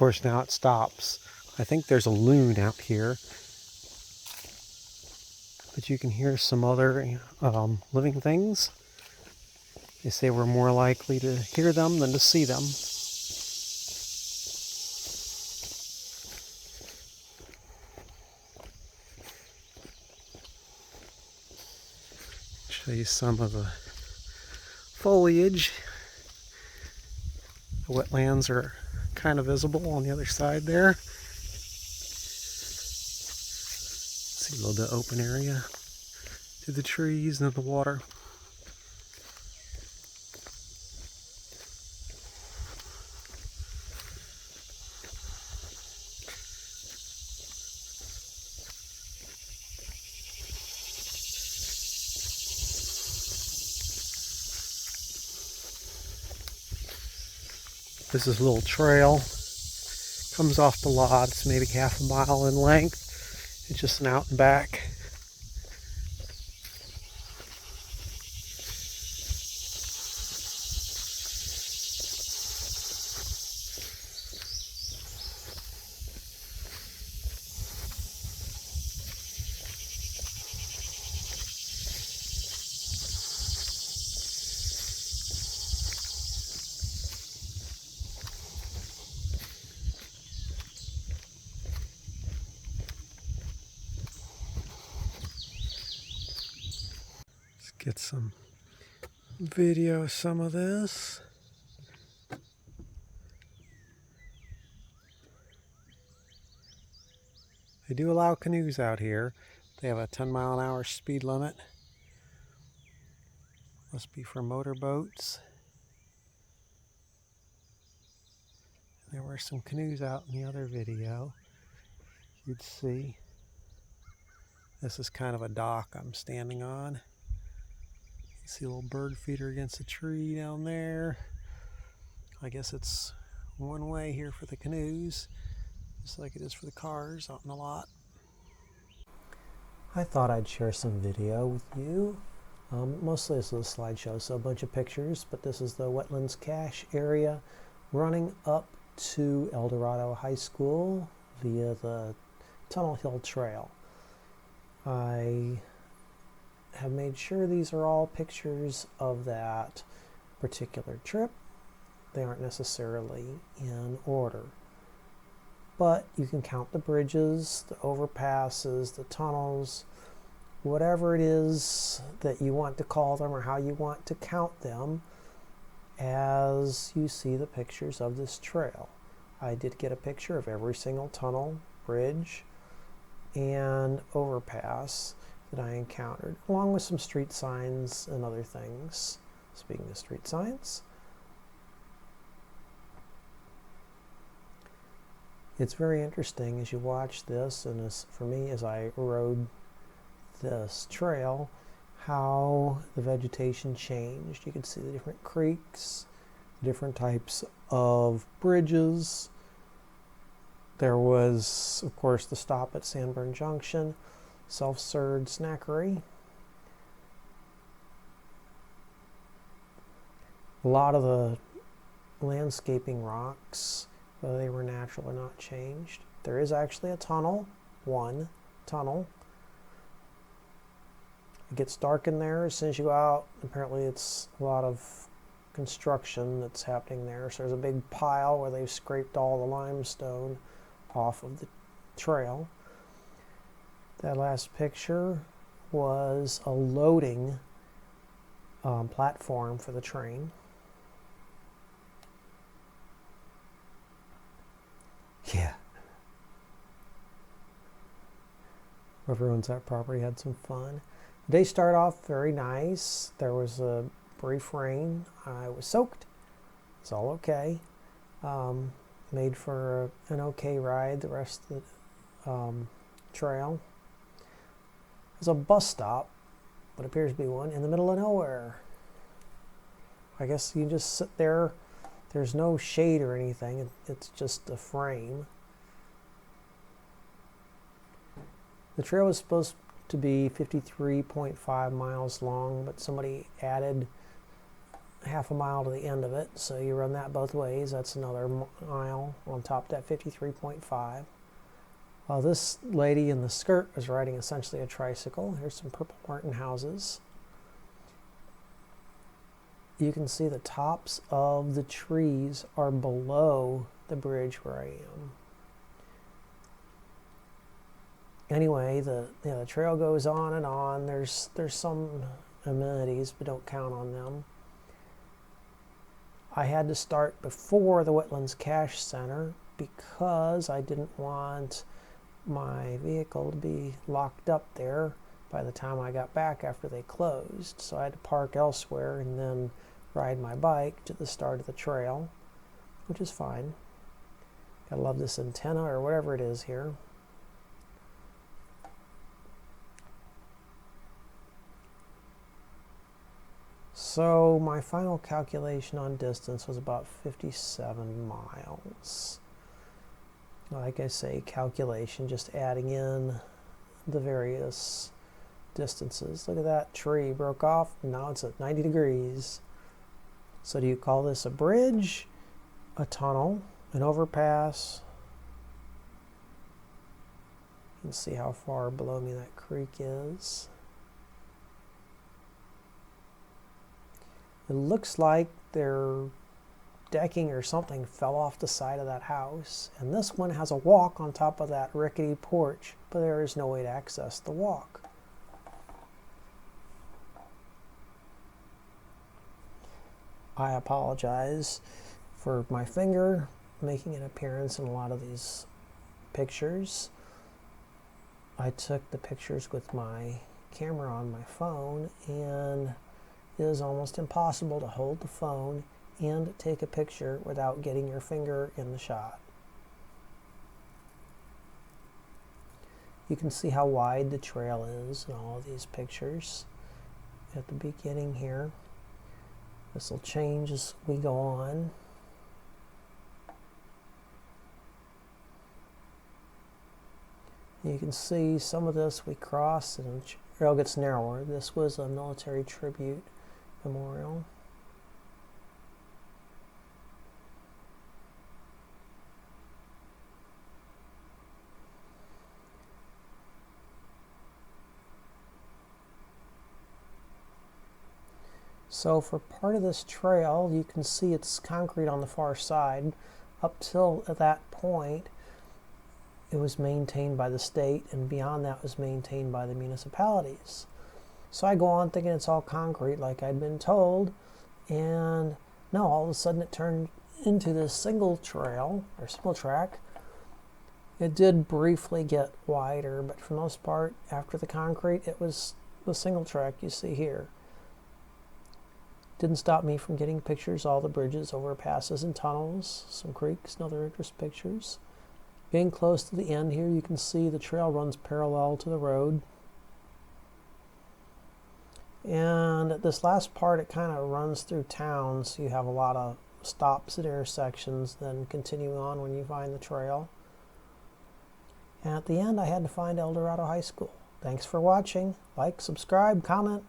course, now it stops. I think there's a loon out here, but you can hear some other living things. They say we're more likely to hear them than to see them. Show you some of the foliage. The wetlands are kind of visible on the other side there. See a little bit of open area through the trees and the water. This is a little trail, comes off the lot. It's maybe half a mile in length. It's just an out and back. Get some video of some of this. They do allow canoes out here. They have a 10-mile-an-hour speed limit. Must be for motorboats. There were some canoes out in the other video. You'd see. This is kind of a dock I'm standing on. You see a little bird feeder against a tree down there. I guess it's one way here for the canoes, just like it is for the cars out in the lot. I thought I'd share some video with you. Mostly this is a slideshow, so a bunch of pictures, but this is the Wetlands Cache area running up to Eldorado High School via the Tunnel Hill Trail. I have made sure these are all pictures of that particular trip. They aren't necessarily in order, but you can count the bridges, the overpasses, the tunnels, whatever it is that you want to call them or how you want to count them as you see the pictures of this trail. I did get a picture of every single tunnel, bridge, and overpass that I encountered, along with some street signs and other things. Speaking of street signs, it's very interesting as you watch this, and as for me as I rode this trail, how the vegetation changed. You could see the different creeks, different types of bridges. There was, of course, the stop at Sanborn Junction, self-serve snackery. A lot of the landscaping rocks, whether they were natural or not, changed. There is actually a tunnel, one tunnel. It gets dark in there as soon as you go out. Apparently it's a lot of construction that's happening there. So there's a big pile where they've scraped all the limestone off of the trail. That last picture was a loading platform for the train. Yeah. Whoever owns that property had some fun. The day started off very nice. There was a brief rain. I was soaked. It's all okay. Made for an okay ride the rest of the trail. There's a bus stop, what appears to be one, in the middle of nowhere. I guess you just sit there. There's no shade or anything. It's just a frame. The trail was supposed to be 53.5 miles long, but somebody added half a mile to the end of it, so you run that both ways. That's another mile on top of that 53.5. This lady in the skirt was riding essentially a tricycle. Here's some Purple Martin houses. You can see the tops of the trees are below the bridge where I am. Anyway, the trail goes on and on. There's some amenities, but don't count on them. I had to start before the Wetlands Cache Center because I didn't want my vehicle to be locked up there by the time I got back after they closed. So I had to park elsewhere and then ride my bike to the start of the trail, which is fine. Gotta love this antenna or whatever it is here. So my final calculation on distance was about 57 miles. Like I say, calculation, just adding in the various distances. Look at that tree broke off. Now it's at 90 degrees. So do you call this a bridge, a tunnel, an overpass? You can see how far below me that creek is. It looks like their decking or something fell off the side of that house. And this one has a walk on top of that rickety porch, but there is no way to access the walk. I apologize for my finger making an appearance in a lot of these pictures. I took the pictures with my camera on my phone, and it is almost impossible to hold the phone and take a picture without getting your finger in the shot. You can see how wide the trail is in all of these pictures at the beginning here. This will change as we go on. You can see some of this we cross and the trail gets narrower. This was a military tribute memorial. So for part of this trail, you can see it's concrete on the far side. Up till at that point, it was maintained by the state, and beyond that was maintained by the municipalities. So I go on thinking it's all concrete like I'd been told, and no, all of a sudden it turned into this single trail, or single track. It did briefly get wider, but for the most part, after the concrete, it was the single track you see here. Didn't stop me from getting pictures, all the bridges, overpasses, and tunnels, some creeks, and other interest pictures. Getting close to the end here, you can see the trail runs parallel to the road. And at this last part, it kind of runs through town, so you have a lot of stops at intersections, then continue on when you find the trail. And at the end, I had to find Eldorado High School. Thanks for watching. Like, subscribe, comment.